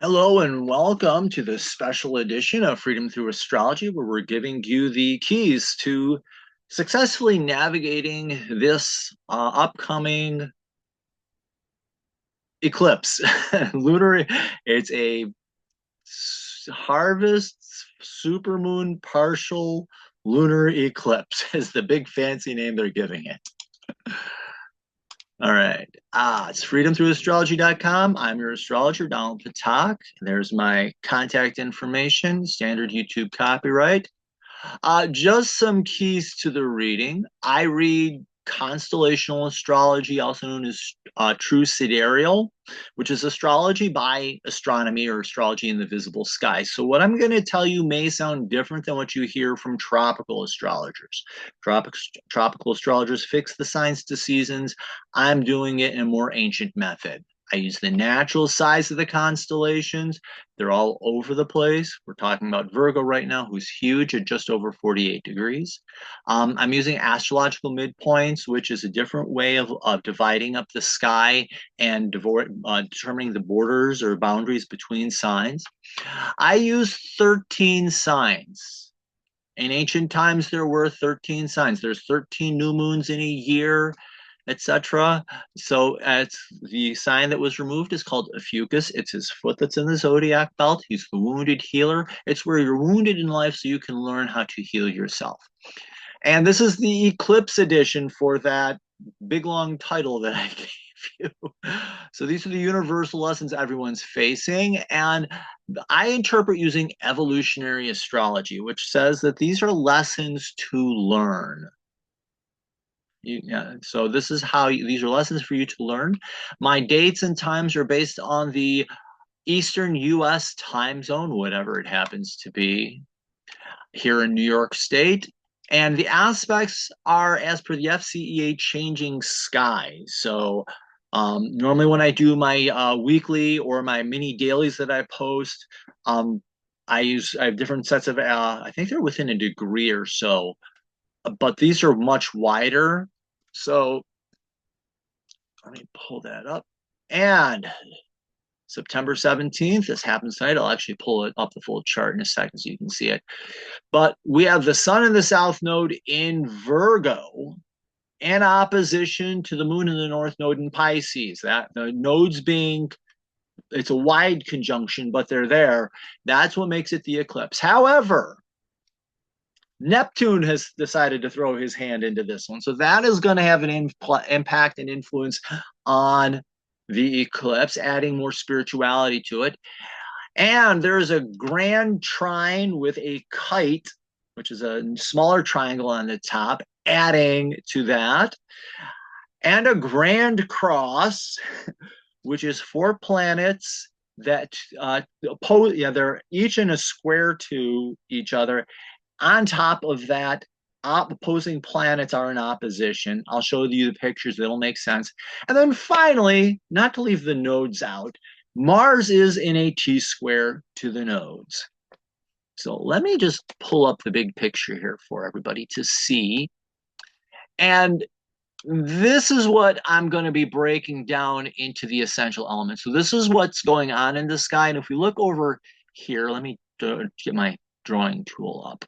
Hello and welcome to this special edition of Freedom Through Astrology, where we're giving you the keys to successfully navigating this upcoming eclipse. Lunar, it's a harvest supermoon partial lunar eclipse, is the big fancy name they're giving it. All right. It's freedomthroughastrology.com. I'm your astrologer, Donald Patak. There's my contact information, standard YouTube copyright. Just some keys to the reading. I read constellational astrology, also known as true sidereal, which is astrology by astronomy or astrology in the visible sky. So, what I'm going to tell you may sound different than what you hear from tropical astrologers. Tropical astrologers fix the signs to seasons. I'm doing it in a more ancient method. I use the natural size of the constellations. They're all over the place. We're talking about Virgo right now, who's huge at just over 48 degrees. I'm using astrological midpoints, which is a different way of dividing up the sky and determining the borders or boundaries between signs. I use 13 signs. In ancient times, there were 13 signs. There's 13 new moons in a year, etc. So it's the sign that was removed is called Ophiuchus. It's his foot that's in the zodiac belt. He's the wounded healer. It's where you're wounded in life so you can learn how to heal yourself. And this is the Eclipse edition for that big long title that I gave you. So these are the universal lessons everyone's facing. And I interpret using evolutionary astrology, which says that these are lessons to learn. Yeah, so this is how these are lessons for you to learn. My dates and times are based on the Eastern US time zone, whatever it happens to be here in New York State. And the aspects are as per the FCEA changing sky. So normally when I do my weekly or my mini dailies that I post, I have different sets of, I think they're within a degree or so, but these are much wider. So let me pull that up. And September 17th, this happens tonight. I'll actually pull it up the full chart in a second so you can see it. But we have the sun in the south node in Virgo in opposition to the moon in the north node in Pisces. That the nodes being, it's a wide conjunction, but they're there. That's what makes it the eclipse. However, Neptune has decided to throw his hand into this one. So that is going to have an impact and influence on the eclipse, adding more spirituality to it. And there's a grand trine with a kite, which is a smaller triangle on the top, adding to that. And a grand cross, which is four planets that oppose, yeah, they're each in a square to each other. On top of that, opposing planets are in opposition. I'll show you the pictures, it'll make sense. And then finally, not to leave the nodes out, Mars is in a T square to the nodes. So let me just pull up the big picture here for everybody to see. And this is what I'm going to be breaking down into the essential elements. So this is what's going on in the sky. And if we look over here, let me get my drawing tool up.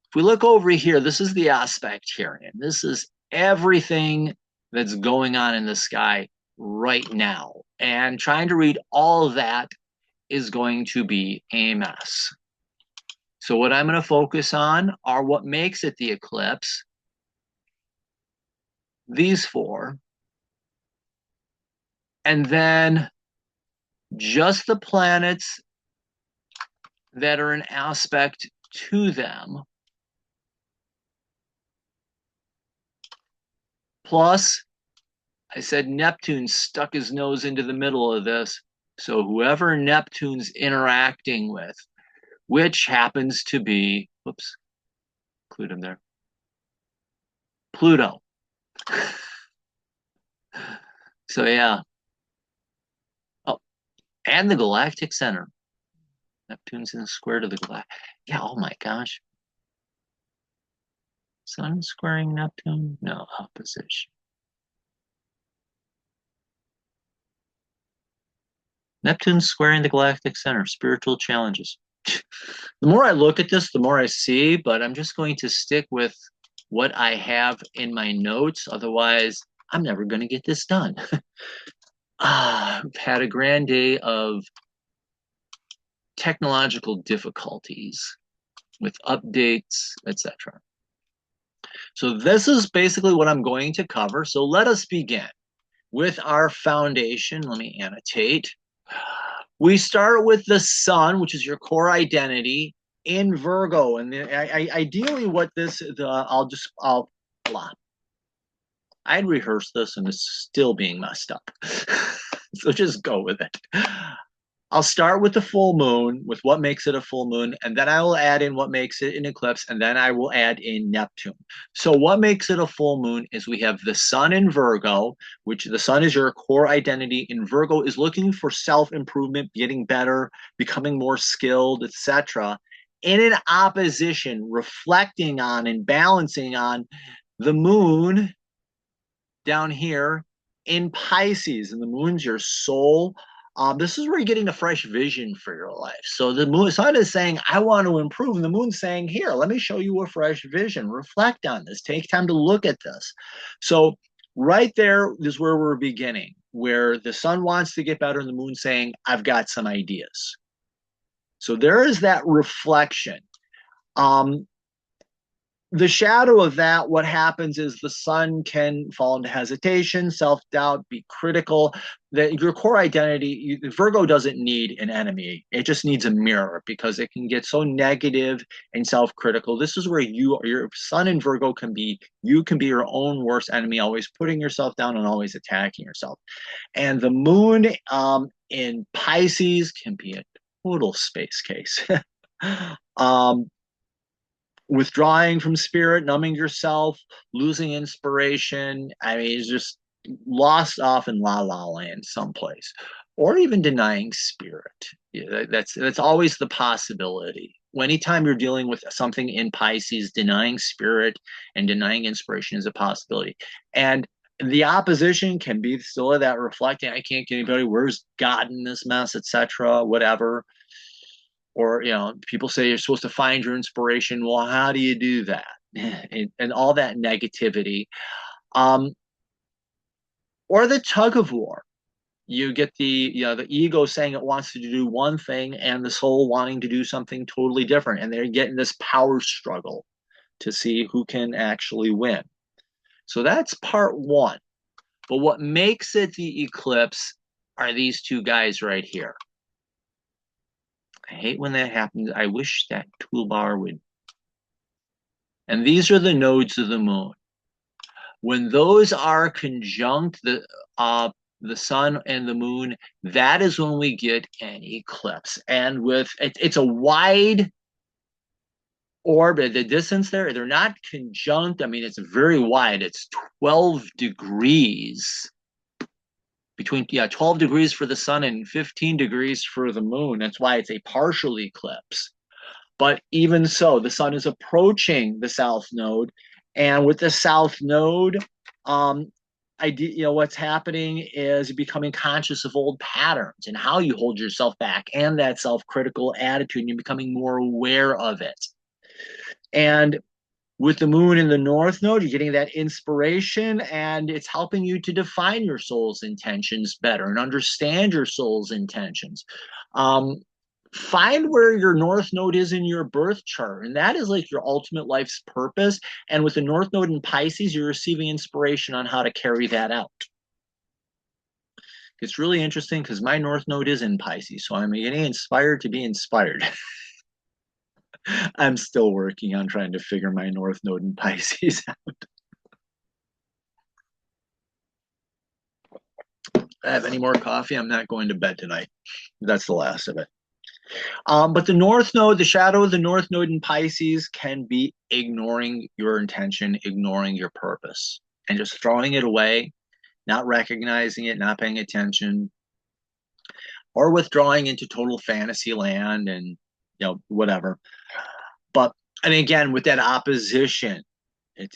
If we look over here, this is the aspect here. And this is everything that's going on in the sky right now. And trying to read all of that is going to be a mess. So what I'm going to focus on are what makes it the eclipse, these four, and then just the planets that are an aspect to them. Plus, I said Neptune stuck his nose into the middle of this. So whoever Neptune's interacting with, which happens to be, whoops, include him there, Pluto. So yeah. Oh, and the Galactic Center. Neptune's in the square to the Galactic. Yeah, oh my gosh. Sun squaring Neptune? No, opposition. Neptune's squaring the Galactic Center, spiritual challenges. The more I look at this, the more I see, but I'm just going to stick with what I have in my notes. Otherwise, I'm never going to get this done. We've had a grand day of technological difficulties with updates, etc. So this is basically what I'm going to cover. So let us begin with our foundation. Let me annotate. We start with the sun, which is your core identity in Virgo. And ideally what this, I'd rehearse this and it's still being messed up. So just go with it. I'll start with the full moon, with what makes it a full moon, and then I will add in what makes it an eclipse, and then I will add in Neptune. So what makes it a full moon is we have the sun in Virgo, which the sun is your core identity, and Virgo is looking for self-improvement, getting better, becoming more skilled, etc. In an opposition, reflecting on and balancing on the moon down here in Pisces, and the moon's your soul. This is where you're getting a fresh vision for your life. So the sun is saying, I want to improve. And the moon's saying, here, let me show you a fresh vision. Reflect on this. Take time to look at this. So right there is where we're beginning, where the sun wants to get better and the moon's saying, I've got some ideas. So there is that reflection. The shadow of that, what happens is the sun can fall into hesitation, self-doubt, be critical. That your core identity, Virgo doesn't need an enemy. It just needs a mirror because it can get so negative and self-critical. This is where your sun in Virgo can be, you can be your own worst enemy, always putting yourself down and always attacking yourself. And the moon in Pisces can be a total space case. Withdrawing from spirit, numbing yourself, losing inspiration. I mean, it's just lost off in la la land someplace, or even denying spirit. Yeah, that's always the possibility. Anytime you're dealing with something in Pisces, denying spirit and denying inspiration is a possibility. And the opposition can be still that reflecting, I can't get anybody, where's God in this mess, etc., whatever. Or, people say you're supposed to find your inspiration. Well, how do you do that? And all that negativity. Or the tug of war. You get the ego saying it wants to do one thing and the soul wanting to do something totally different. And they're getting this power struggle to see who can actually win. So that's part one. But what makes it the eclipse are these two guys right here. I hate when that happens. I wish that toolbar would. And these are the nodes of the moon. When those are conjunct, the sun and the moon, that is when we get an eclipse. And it's a wide orbit. The distance there, they're not conjunct. I mean, it's very wide. It's 12 degrees. Between 12 degrees for the sun and 15 degrees for the moon. That's why it's a partial eclipse. But even so, the sun is approaching the south node, and with the south node, what's happening is becoming conscious of old patterns and how you hold yourself back, and that self-critical attitude, and you're becoming more aware of it. And with the moon in the north node, you're getting that inspiration, and it's helping you to define your soul's intentions better and understand your soul's intentions. Find where your north node is in your birth chart, and that is like your ultimate life's purpose. And with the north node in Pisces, you're receiving inspiration on how to carry that out. It's really interesting because my north node is in Pisces, so I'm getting inspired to be inspired. I'm still working on trying to figure my north node in Pisces out. If I have any more coffee, I'm not going to bed tonight. That's the last of it. But the north node, the shadow of the north node in Pisces can be ignoring your intention, ignoring your purpose, and just throwing it away, not recognizing it, not paying attention, or withdrawing into total fantasy land and whatever. And again, with that opposition,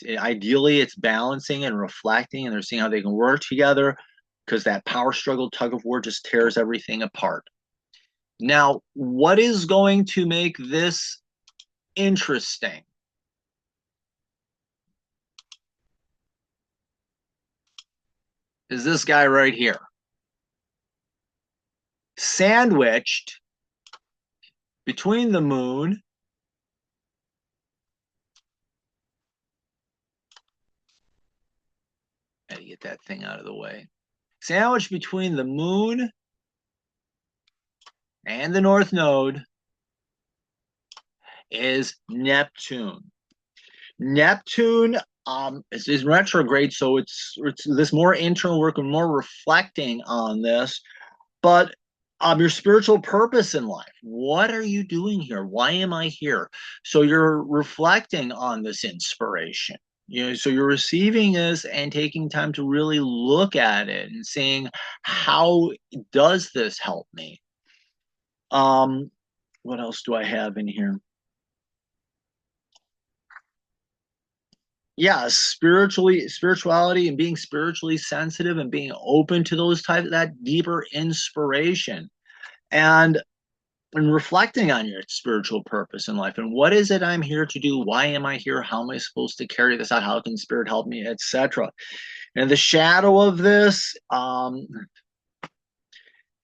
ideally it's balancing and reflecting, and they're seeing how they can work together. because that power struggle, tug of war just tears everything apart. Now, what is going to make this interesting? Is this guy right here. Sandwiched between the moon gotta get that thing out of the way. Sandwiched between the moon and the North Node is Neptune. Neptune is retrograde, so it's this more internal work and more reflecting on this. But your spiritual purpose in life. What are you doing here? Why am I here? So you're reflecting on this inspiration. So you're receiving this and taking time to really look at it and saying, how does this help me? What else do I have in here? Yeah, spirituality and being spiritually sensitive and being open to those types, that deeper inspiration. And reflecting on your spiritual purpose in life and what is it I'm here to do? Why am I here? How am I supposed to carry this out? How can spirit help me, etc.? And the shadow of this,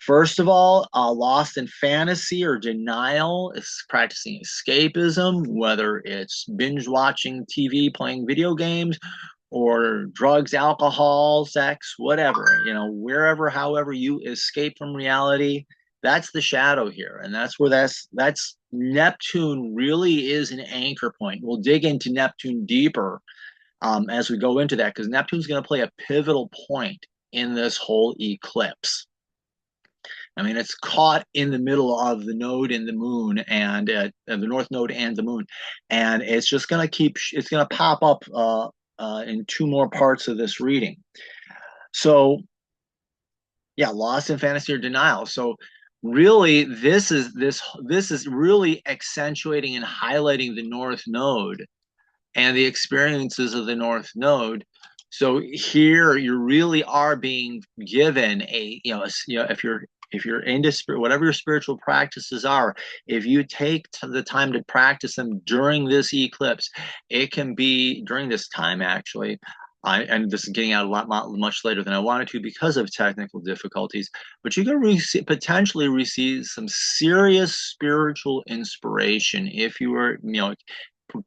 first of all, lost in fantasy or denial is practicing escapism, whether it's binge watching TV, playing video games, or drugs, alcohol, sex, whatever, wherever, however you escape from reality. That's the shadow here. And that's where that's Neptune really is an anchor point. We'll dig into Neptune deeper as we go into that, because Neptune's going to play a pivotal point in this whole eclipse. I mean, it's caught in the middle of the node and the moon, and the North Node and the moon. And it's just going to it's going to pop up in two more parts of this reading. So, yeah, lost in fantasy or denial. So, really, this is really accentuating and highlighting the North Node and the experiences of the North Node. So here you really are being given if you're into spirit, whatever your spiritual practices are, if you take the time to practice them during this eclipse, it can be during this time actually. And this is getting out much later than I wanted to because of technical difficulties, but you can potentially receive some serious spiritual inspiration if you were,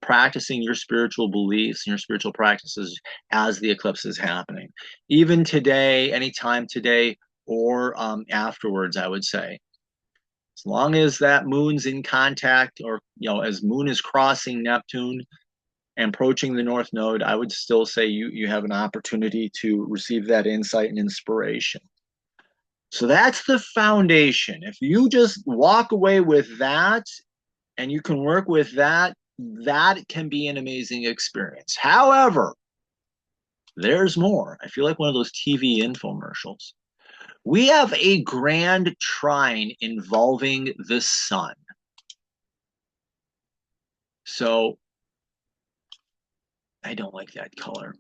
practicing your spiritual beliefs and your spiritual practices as the eclipse is happening. Even today, anytime today, or afterwards, I would say. As long as that moon's in contact, or as moon is crossing Neptune and approaching the North Node, I would still say you have an opportunity to receive that insight and inspiration. So that's the foundation. If you just walk away with that and you can work with that, that can be an amazing experience. However, there's more. I feel like one of those TV infomercials. We have a grand trine involving the sun. So I don't like that color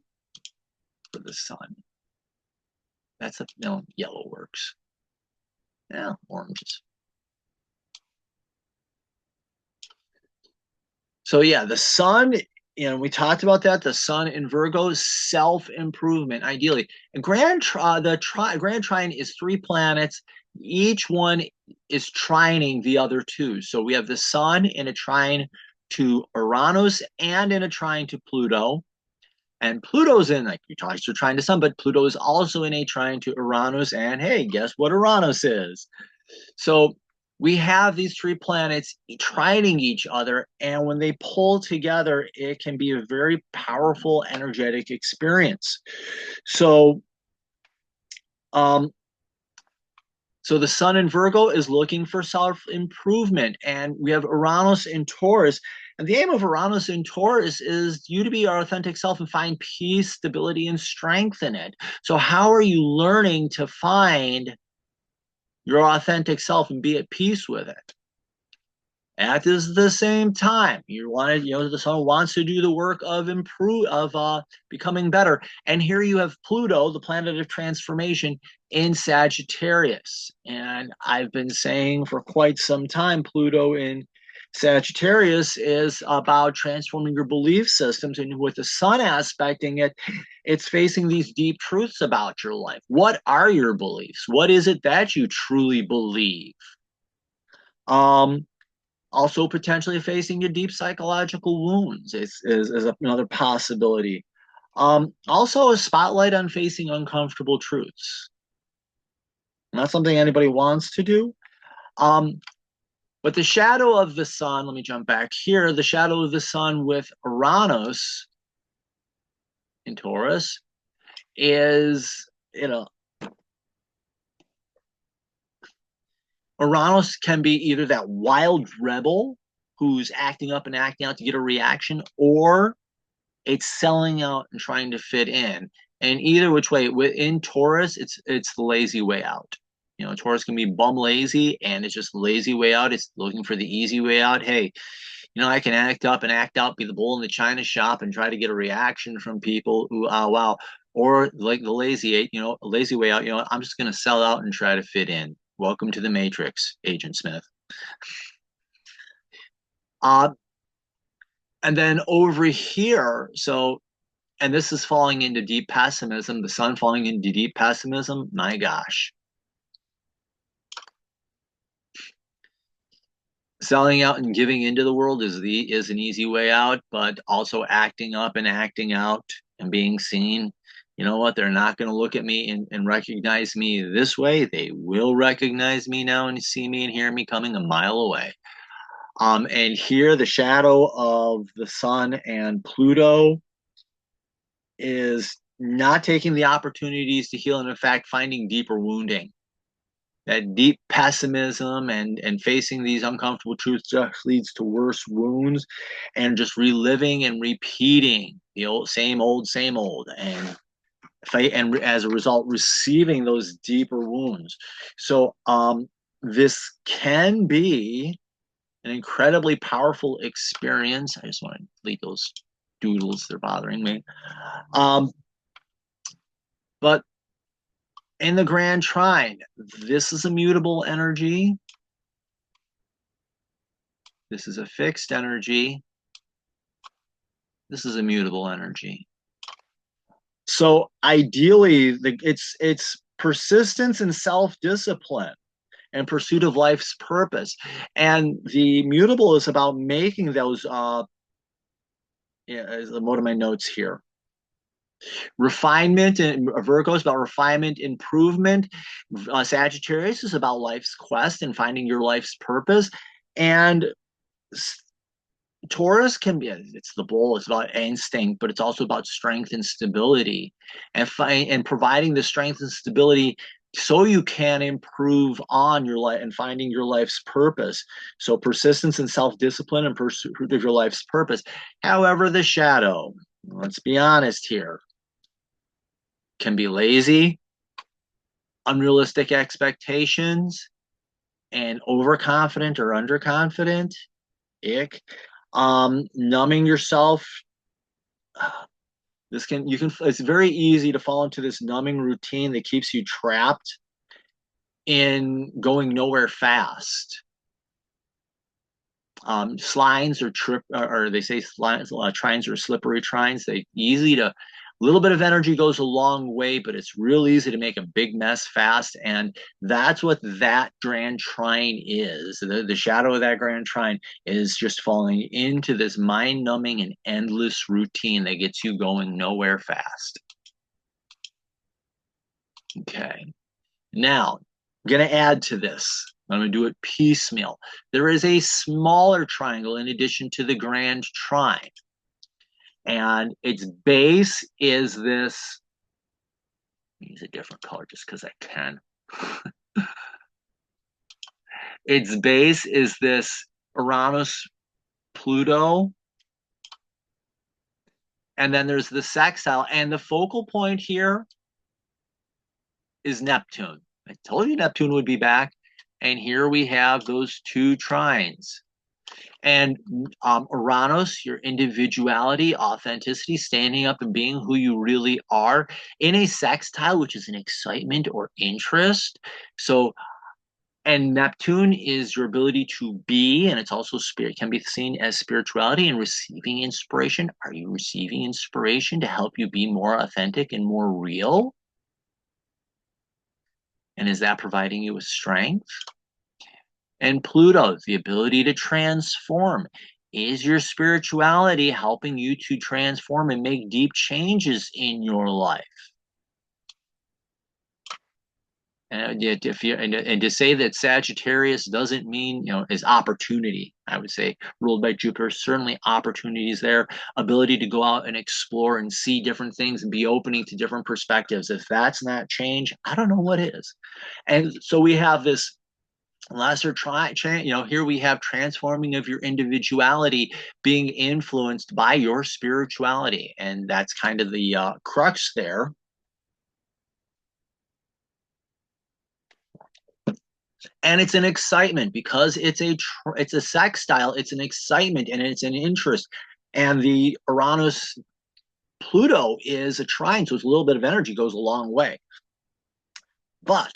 for the sun. That's yellow works. Yeah, oranges. So yeah, the sun, we talked about that. The sun in Virgo, self-improvement, ideally. And Grand Trine is 3 planets. Each one is trining the other 2. So we have the sun in a trine to Uranus and in a trine to Pluto. And Pluto's in, like, you're trying to sun, but Pluto is also in a trine to Uranus. And hey, guess what Uranus is? So we have these 3 planets trining each other, and when they pull together, it can be a very powerful, energetic experience. So, so the sun in Virgo is looking for self-improvement, and we have Uranus in Taurus. And the aim of Uranus in Taurus is you to be our authentic self and find peace, stability, and strength in it. So how are you learning to find your authentic self and be at peace with it? At the same time, the sun wants to do the work of becoming better. And here you have Pluto, the planet of transformation, in Sagittarius. And I've been saying for quite some time, Pluto in Sagittarius is about transforming your belief systems. And with the sun aspecting it, it's facing these deep truths about your life. What are your beliefs? What is it that you truly believe? Um, Also potentially facing your deep psychological wounds is another possibility. Also a spotlight on facing uncomfortable truths. Not something anybody wants to do. Um, but the shadow of the sun, let me jump back here, the shadow of the sun with Uranus in Taurus is, Uranus can be either that wild rebel who's acting up and acting out to get a reaction, or it's selling out and trying to fit in. And either which way, within Taurus, it's the lazy way out. Taurus can be bum lazy, and it's just the lazy way out. It's looking for the easy way out. Hey, I can act up and act out, be the bull in the china shop, and try to get a reaction from people who, wow. Or like the lazy way out. I'm just going to sell out and try to fit in. Welcome to the Matrix, Agent Smith. And then over here, and this is falling into deep pessimism, the sun falling into deep pessimism, my gosh. Selling out and giving into the world is an easy way out, but also acting up and acting out and being seen. You know what? They're not going to look at me and recognize me this way. They will recognize me now and see me and hear me coming a mile away. And here, the shadow of the sun and Pluto is not taking the opportunities to heal, and in fact, finding deeper wounding. That deep pessimism and facing these uncomfortable truths just leads to worse wounds, and just reliving and repeating the same old, and as a result, receiving those deeper wounds. So this can be an incredibly powerful experience. I just want to delete those doodles, they're bothering me. But in the Grand Trine, this is a mutable energy. This is a fixed energy. This is a mutable energy. So ideally, it's persistence and self-discipline and pursuit of life's purpose. And the mutable is about making those, what are my notes here? Refinement, and Virgo is about refinement, improvement. Sagittarius is about life's quest and finding your life's purpose. And Taurus can be, it's the bull, it's about instinct, but it's also about strength and stability, and providing the strength and stability so you can improve on your life and finding your life's purpose. So persistence and self-discipline and pursuit of your life's purpose. However, the shadow, let's be honest here, can be lazy, unrealistic expectations, and overconfident or underconfident. Ick. Numbing yourself. It's very easy to fall into this numbing routine that keeps you trapped in going nowhere fast. Slines or they say trines are slippery trines. A little bit of energy goes a long way, but it's real easy to make a big mess fast. And that's what that Grand Trine is. The shadow of that Grand Trine is just falling into this mind-numbing and endless routine that gets you going nowhere fast. Okay. Now, I'm going to add to this. I'm going to do it piecemeal. There is a smaller triangle in addition to the Grand Trine. And its base is this, use a different color just because I can. Its base is this Uranus, Pluto, and then there's the sextile, and the focal point here is Neptune. I told you Neptune would be back, and here we have those two trines. And Uranus, your individuality, authenticity, standing up and being who you really are in a sextile, which is an excitement or interest. So, and Neptune is your ability to be, and it's also spirit, can be seen as spirituality and receiving inspiration. Are you receiving inspiration to help you be more authentic and more real? And is that providing you with strength? And Pluto, the ability to transform. Is your spirituality helping you to transform and make deep changes in your life? And to say that Sagittarius doesn't mean, is opportunity, I would say, ruled by Jupiter, certainly opportunities there, ability to go out and explore and see different things and be opening to different perspectives. If that's not change, I don't know what is. And so we have this lesser here we have transforming of your individuality being influenced by your spirituality, and that's kind of the crux there. And it's an excitement because it's a sextile, it's an excitement and it's an interest. And the Uranus Pluto is a trine, so it's a little bit of energy, goes a long way. But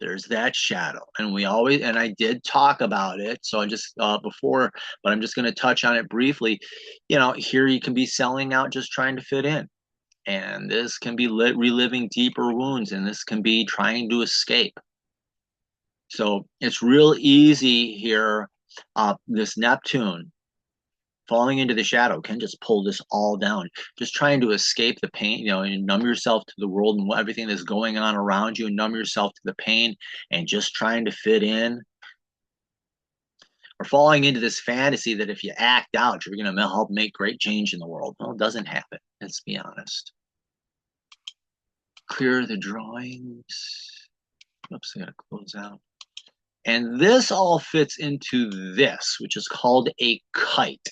there's that shadow, and I did talk about it, so I just before, but I'm just going to touch on it briefly. Here you can be selling out, just trying to fit in, and this can be reliving deeper wounds, and this can be trying to escape. So it's real easy here. This Neptune falling into the shadow can just pull this all down, just trying to escape the pain, and numb yourself to the world and everything that's going on around you, and numb yourself to the pain and just trying to fit in, or falling into this fantasy that if you act out, you're going to help make great change in the world. Well, it doesn't happen. Let's be honest. Clear the drawings. Oops, I got to close out. And this all fits into this, which is called a kite.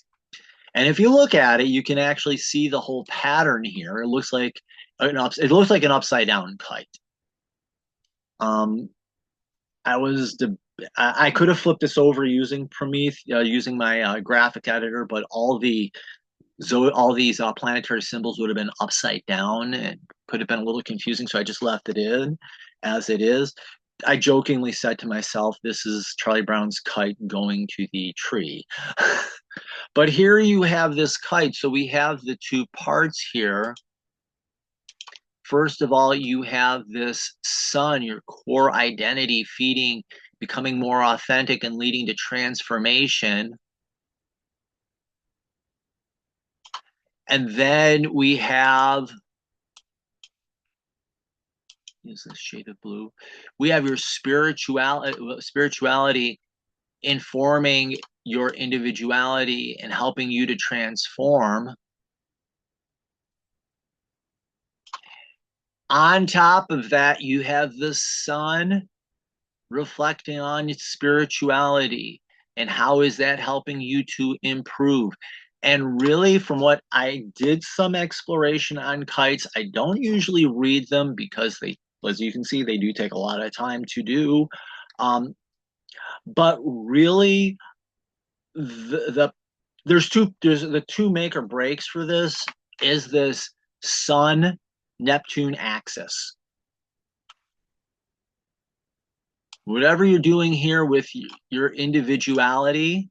And if you look at it, you can actually see the whole pattern here. It looks like an upside down kite. I could have flipped this over using Prometheus, using my graphic editor, but all these planetary symbols would have been upside down and could have been a little confusing. So I just left it in as it is. I jokingly said to myself, this is Charlie Brown's kite going to the tree. But here you have this kite. So we have the two parts here. First of all, you have this sun, your core identity, feeding, becoming more authentic and leading to transformation. And then we have, use this shade of blue. We have your spirituality informing your individuality and helping you to transform. On top of that, you have the sun reflecting on spirituality and how is that helping you to improve. And really, from what I did some exploration on kites, I don't usually read them because they, as you can see, they do take a lot of time to do. But really, there's the two make or breaks for this is this Sun Neptune axis. Whatever you're doing here with your individuality,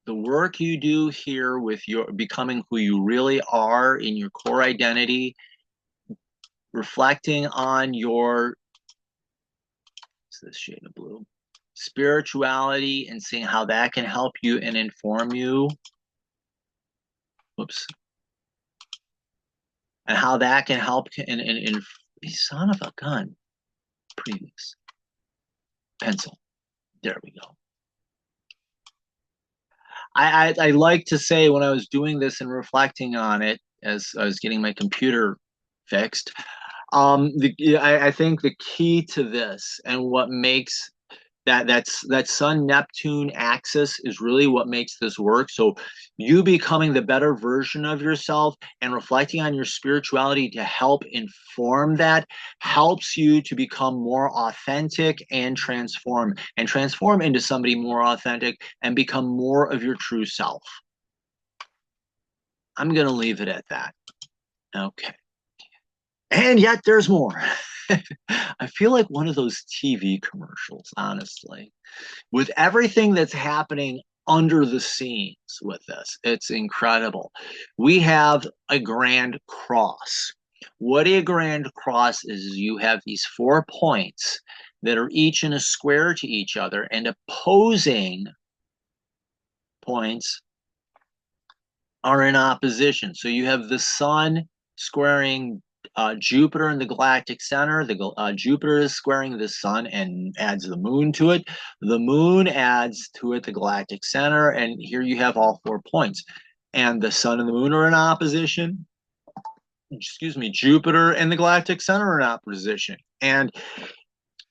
the work you do here with your becoming who you really are in your core identity, reflecting on your, what's this shade of blue, spirituality, and seeing how that can help you and inform you. Whoops. And how that can help in son of a gun. Previous. Pencil. There we go. I like to say when I was doing this and reflecting on it as I was getting my computer fixed, I think the key to this and what makes that Sun Neptune axis is really what makes this work. So you becoming the better version of yourself and reflecting on your spirituality to help inform that helps you to become more authentic and transform into somebody more authentic and become more of your true self. I'm going to leave it at that. Okay. And yet there's more. I feel like one of those TV commercials, honestly, with everything that's happening under the scenes with this. It's incredible. We have a grand cross. What a grand cross is you have these 4 points that are each in a square to each other, and opposing points are in opposition. So you have the sun squaring Jupiter in the galactic center. Jupiter is squaring the sun and adds the moon to it. The moon adds to it the galactic center, and here you have all 4 points. And the sun and the moon are in opposition. Excuse me, Jupiter and the galactic center are in opposition. And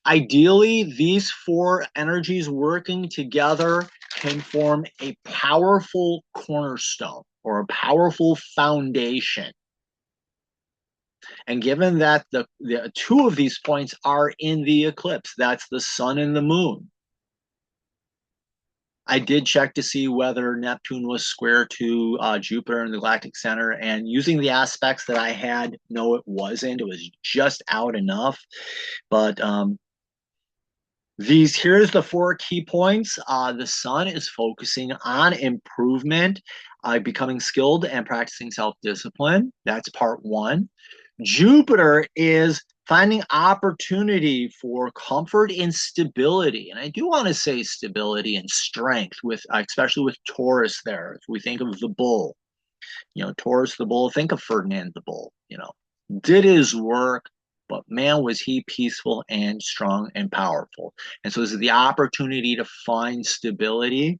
ideally, these 4 energies working together can form a powerful cornerstone or a powerful foundation. And given that the 2 of these points are in the eclipse, that's the sun and the moon. I did check to see whether Neptune was square to Jupiter in the galactic center, and using the aspects that I had, no, it wasn't. It was just out enough. But here's the 4 key points. The sun is focusing on improvement, becoming skilled and practicing self-discipline. That's part 1. Jupiter is finding opportunity for comfort and stability. And I do want to say stability and strength, especially with Taurus there. If we think of the bull, Taurus the bull, think of Ferdinand the bull, did his work, but man, was he peaceful and strong and powerful. And so this is the opportunity to find stability.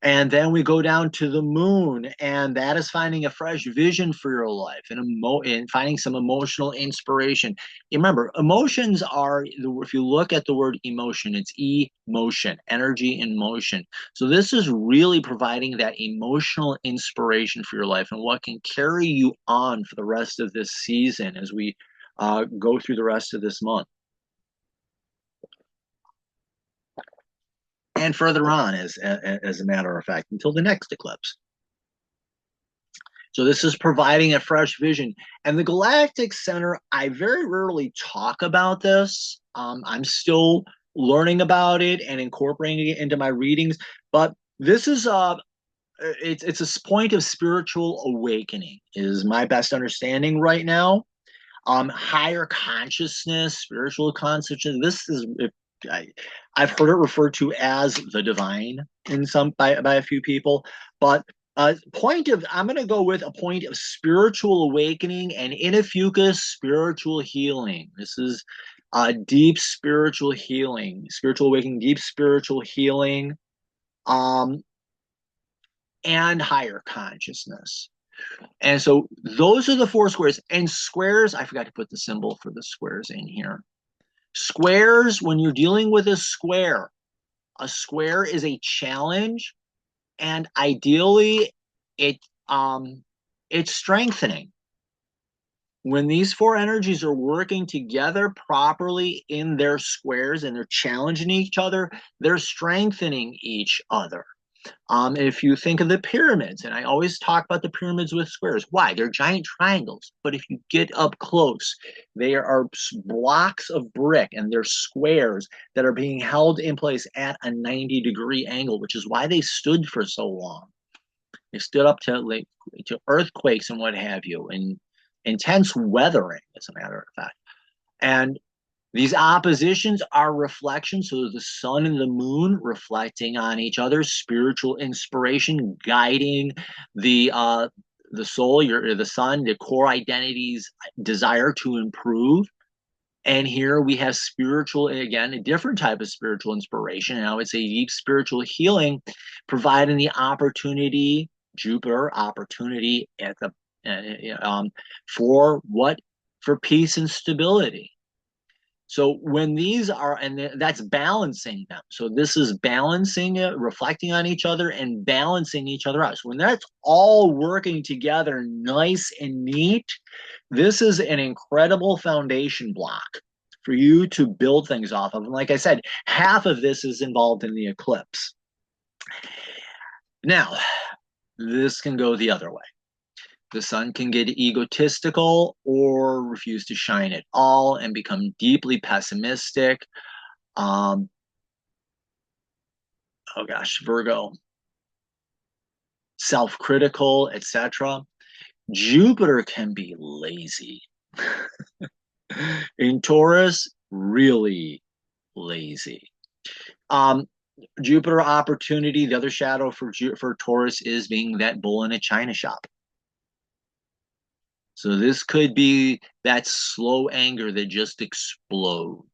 And then we go down to the moon, and that is finding a fresh vision for your life and finding some emotional inspiration. Remember, emotions are, if you look at the word emotion, it's emotion, energy in motion. So this is really providing that emotional inspiration for your life and what can carry you on for the rest of this season as we go through the rest of this month. And further on, as a matter of fact, until the next eclipse. So this is providing a fresh vision. And the Galactic Center, I very rarely talk about this. I'm still learning about it and incorporating it into my readings. But this is it's a point of spiritual awakening, is my best understanding right now. Higher consciousness, spiritual consciousness. This is I've heard it referred to as the divine by a few people, but I'm going to go with a point of spiritual awakening and in a focus spiritual healing. This is deep spiritual healing, spiritual awakening, deep spiritual healing, and higher consciousness. And so those are the 4 squares. And squares, I forgot to put the symbol for the squares in here. Squares, when you're dealing with a square is a challenge, and ideally it's strengthening. When these 4 energies are working together properly in their squares and they're challenging each other, they're strengthening each other. If you think of the pyramids, and I always talk about the pyramids with squares. Why? They're giant triangles, but if you get up close, they are blocks of brick and they're squares that are being held in place at a 90-degree angle, which is why they stood for so long. They stood up to earthquakes and what have you, and intense weathering, as a matter of fact. And these oppositions are reflections, so the sun and the moon reflecting on each other, spiritual inspiration guiding the soul, the sun, the core identity's desire to improve. And here we have spiritual, again, a different type of spiritual inspiration, and I would say deep spiritual healing, providing the opportunity, Jupiter opportunity at the for peace and stability. So when these are, and that's balancing them. So this is balancing it, reflecting on each other and balancing each other out. So when that's all working together, nice and neat, this is an incredible foundation block for you to build things off of. And like I said, half of this is involved in the eclipse. Now, this can go the other way. The sun can get egotistical or refuse to shine at all and become deeply pessimistic. Oh gosh, Virgo, self-critical, etc. Jupiter can be lazy. In Taurus, really lazy. Jupiter opportunity, the other shadow for Taurus is being that bull in a china shop. So this could be that slow anger that just explodes.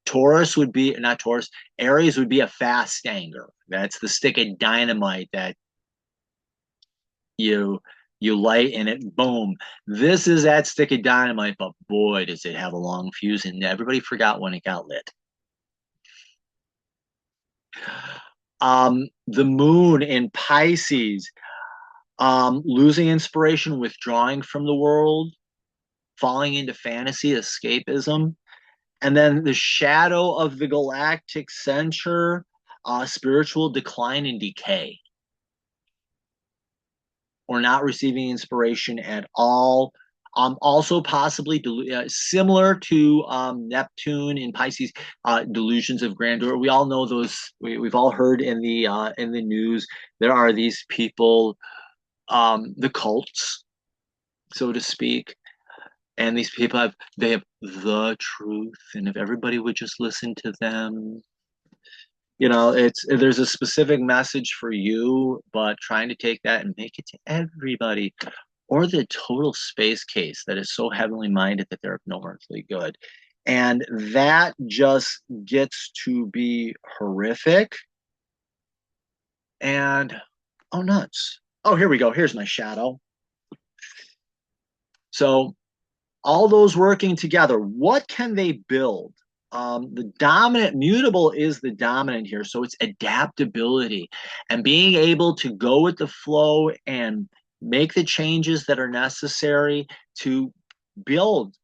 Taurus would be, not Taurus, Aries would be a fast anger. That's the stick of dynamite that you light and it boom. This is that stick of dynamite, but boy, does it have a long fuse, and everybody forgot when it got lit. The moon in Pisces, losing inspiration, withdrawing from the world, falling into fantasy, escapism. And then the shadow of the Galactic Center, spiritual decline and decay, or not receiving inspiration at all. Also possibly similar to Neptune in Pisces, delusions of grandeur. We all know those. We've all heard in the news. There are these people, the cults, so to speak, and these people have the truth, and if everybody would just listen to them, there's a specific message for you, but trying to take that and make it to everybody, or the total space case that is so heavenly minded that they're of no earthly good. And that just gets to be horrific. And oh, nuts. Oh, here we go. Here's my shadow. So all those working together, what can they build? The dominant mutable is the dominant here. So it's adaptability and being able to go with the flow and make the changes that are necessary to build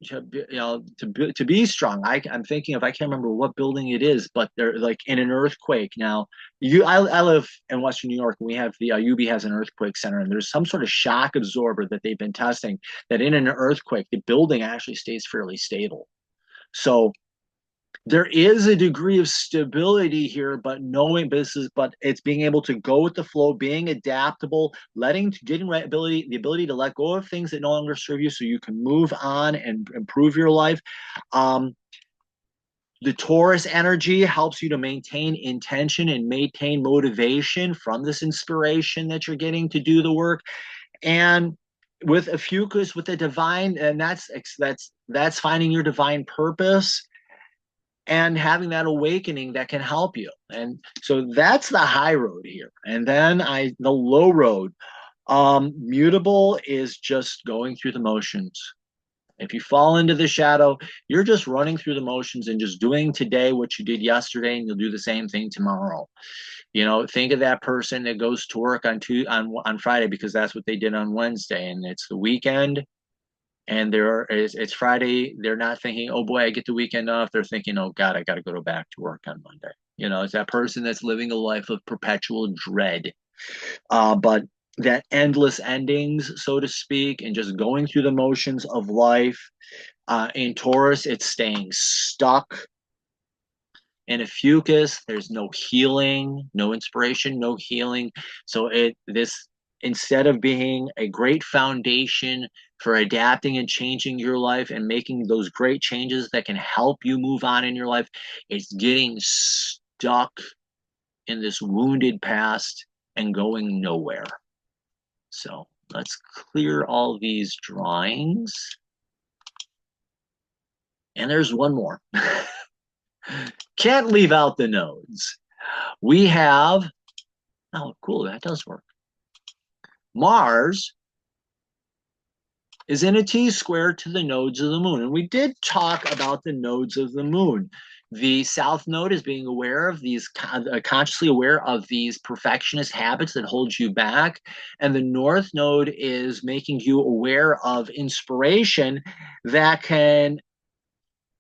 to be strong. I'm thinking of, I can't remember what building it is, but they're like in an earthquake now. I live in Western New York, and we have the UB has an earthquake center, and there's some sort of shock absorber that they've been testing that in an earthquake the building actually stays fairly stable. So there is a degree of stability here, but it's being able to go with the flow, being adaptable, getting the ability to let go of things that no longer serve you so you can move on and improve your life. The Taurus energy helps you to maintain intention and maintain motivation from this inspiration that you're getting to do the work. And with a fucus, with the divine, and that's finding your divine purpose and having that awakening that can help you. And so that's the high road here. And then the low road, mutable is just going through the motions. If you fall into the shadow, you're just running through the motions and just doing today what you did yesterday, and you'll do the same thing tomorrow. Think of that person that goes to work on Friday because that's what they did on Wednesday, and it's the weekend, and it's Friday. They're not thinking, oh boy, I get the weekend off. They're thinking, oh God, I got to go back to work on Monday. It's that person that's living a life of perpetual dread. But that endless endings, so to speak, and just going through the motions of life. In Taurus, it's staying stuck. In a fucus, there's no healing, no inspiration, no healing. So instead of being a great foundation for adapting and changing your life and making those great changes that can help you move on in your life, it's getting stuck in this wounded past and going nowhere. So let's clear all these drawings. And there's one more. Can't leave out the nodes. We have, oh, cool, that does work. Mars is in a T-square to the nodes of the moon. And we did talk about the nodes of the moon. The south node is being aware of these, consciously aware of these perfectionist habits that hold you back. And the north node is making you aware of inspiration that can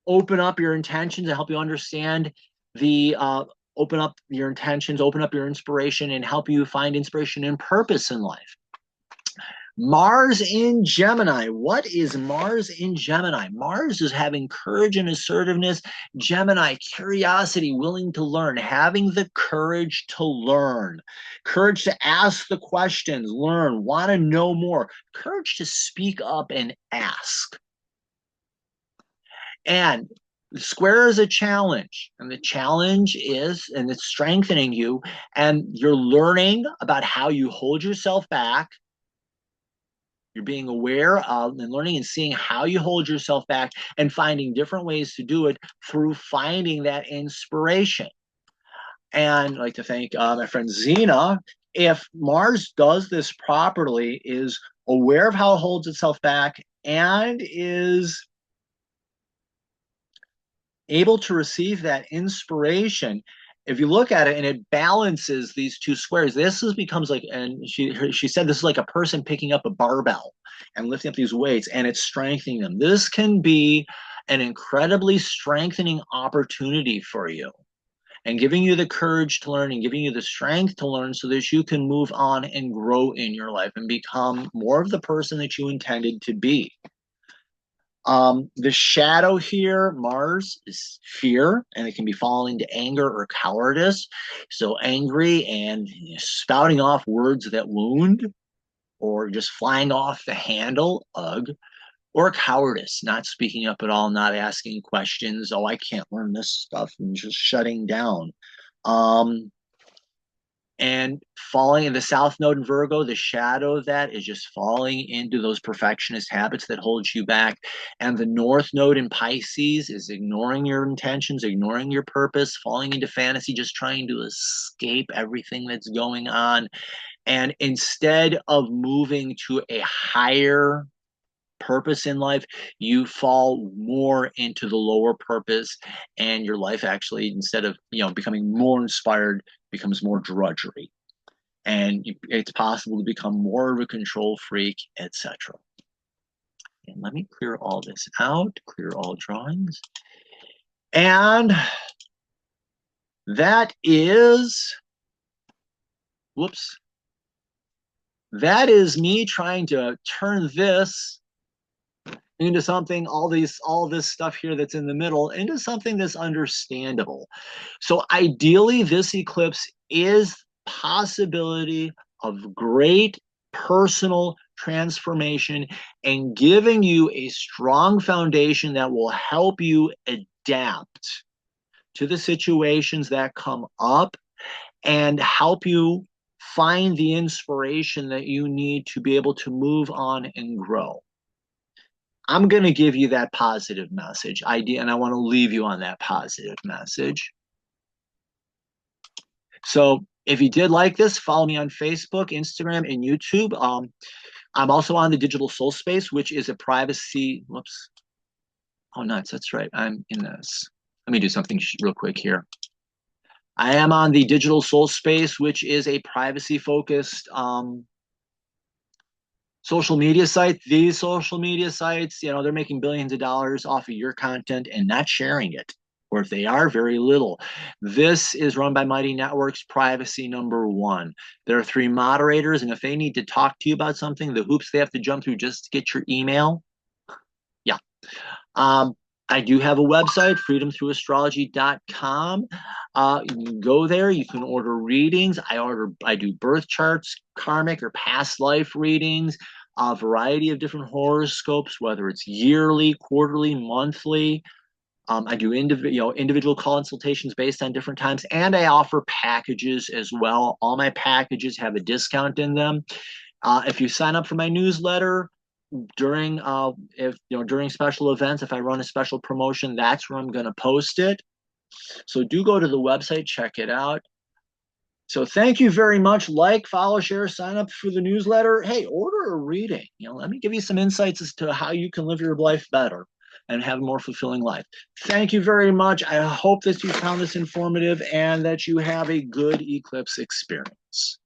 open up your intentions and help you understand the, open up your intentions, open up your inspiration, and help you find inspiration and purpose in life. Mars in Gemini. What is Mars in Gemini? Mars is having courage and assertiveness. Gemini, curiosity, willing to learn, having the courage to learn, courage to ask the questions, learn, want to know more, courage to speak up and ask. And the square is a challenge, and the challenge is, and it's strengthening you, and you're learning about how you hold yourself back. You're being aware of and learning and seeing how you hold yourself back and finding different ways to do it through finding that inspiration. And I'd like to thank my friend Zena. If Mars does this properly, is aware of how it holds itself back and is able to receive that inspiration, if you look at it and it balances these two squares, this becomes like, and she said this is like a person picking up a barbell and lifting up these weights, and it's strengthening them. This can be an incredibly strengthening opportunity for you, and giving you the courage to learn and giving you the strength to learn so that you can move on and grow in your life and become more of the person that you intended to be. The shadow here, Mars, is fear, and it can be falling into anger or cowardice. So angry and spouting off words that wound, or just flying off the handle, ugh, or cowardice, not speaking up at all, not asking questions. Oh, I can't learn this stuff, and just shutting down. And falling in the south node in Virgo, the shadow of that is just falling into those perfectionist habits that hold you back. And the north node in Pisces is ignoring your intentions, ignoring your purpose, falling into fantasy, just trying to escape everything that's going on. And instead of moving to a higher purpose in life, you fall more into the lower purpose, and your life actually, instead of becoming more inspired, becomes more drudgery, and it's possible to become more of a control freak, etc. And let me clear all this out, clear all drawings, and that is, whoops, that is me trying to turn this into something, all this stuff here that's in the middle, into something that's understandable. So ideally, this eclipse is possibility of great personal transformation and giving you a strong foundation that will help you adapt to the situations that come up and help you find the inspiration that you need to be able to move on and grow. I'm going to give you that positive message idea, and I want to leave you on that positive message. So if you did like this, follow me on Facebook, Instagram, and YouTube. I'm also on the Digital Soul Space, which is a privacy, whoops. Oh, nuts, that's right. I'm in this. Let me do something real quick here. I am on the Digital Soul Space, which is a privacy-focused social media site. These social media sites, they're making billions of dollars off of your content and not sharing it. Or if they are, very little. This is run by Mighty Networks, privacy #1. There are 3 moderators, and if they need to talk to you about something, the hoops they have to jump through just to get your email, yeah. I do have a website, freedomthroughastrology.com. You can go there. You can order readings. I do birth charts, karmic or past life readings, a variety of different horoscopes, whether it's yearly, quarterly, monthly. I do individual consultations based on different times, and I offer packages as well. All my packages have a discount in them. If you sign up for my newsletter, during during special events, if I run a special promotion, that's where I'm going to post it. So do go to the website, check it out. So thank you very much. Like, follow, share, sign up for the newsletter. Hey, order a reading. Let me give you some insights as to how you can live your life better and have a more fulfilling life. Thank you very much. I hope that you found this informative and that you have a good eclipse experience.